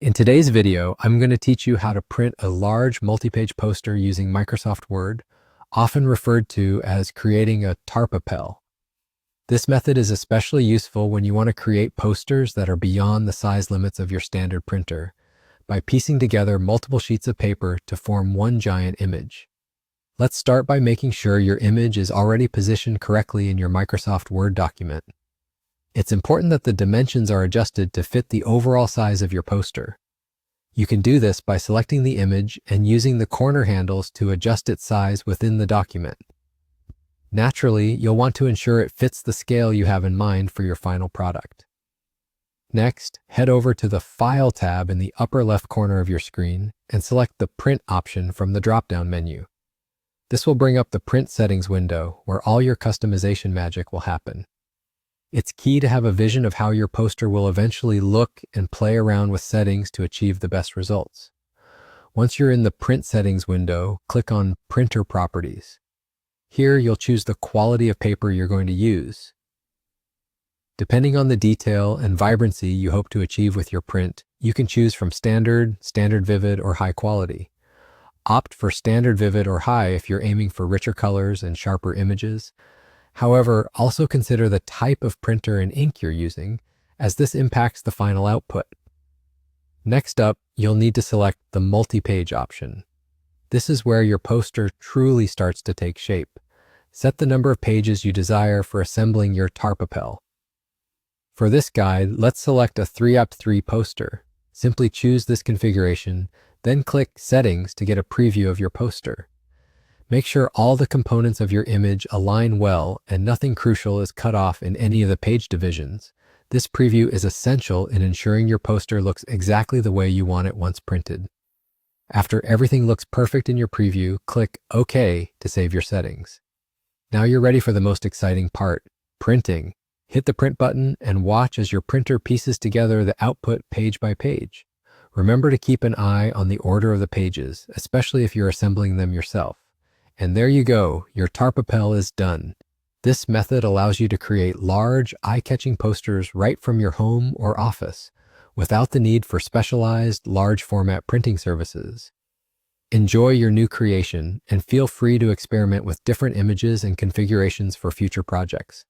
In today's video, I'm going to teach you how to print a large multi-page poster using Microsoft Word, often referred to as creating a Tarpapel. This method is especially useful when you want to create posters that are beyond the size limits of your standard printer by piecing together multiple sheets of paper to form one giant image. Let's start by making sure your image is already positioned correctly in your Microsoft Word document. It's important that the dimensions are adjusted to fit the overall size of your poster. You can do this by selecting the image and using the corner handles to adjust its size within the document. Naturally, you'll want to ensure it fits the scale you have in mind for your final product. Next, head over to the File tab in the upper left corner of your screen and select the Print option from the drop-down menu. This will bring up the Print Settings window where all your customization magic will happen. It's key to have a vision of how your poster will eventually look and play around with settings to achieve the best results. Once you're in the Print Settings window, click on Printer Properties. Here, you'll choose the quality of paper you're going to use. Depending on the detail and vibrancy you hope to achieve with your print, you can choose from Standard, Standard Vivid, or High Quality. Opt for Standard Vivid or High if you're aiming for richer colors and sharper images. However, also consider the type of printer and ink you're using, as this impacts the final output. Next up, you'll need to select the multi-page option. This is where your poster truly starts to take shape. Set the number of pages you desire for assembling your Tarpapel. For this guide, let's select a 3x3 poster. Simply choose this configuration, then click Settings to get a preview of your poster. Make sure all the components of your image align well and nothing crucial is cut off in any of the page divisions. This preview is essential in ensuring your poster looks exactly the way you want it once printed. After everything looks perfect in your preview, click OK to save your settings. Now you're ready for the most exciting part, printing. Hit the print button and watch as your printer pieces together the output page by page. Remember to keep an eye on the order of the pages, especially if you're assembling them yourself. And there you go, your Tarpapel is done. This method allows you to create large, eye-catching posters right from your home or office, without the need for specialized, large-format printing services. Enjoy your new creation, and feel free to experiment with different images and configurations for future projects.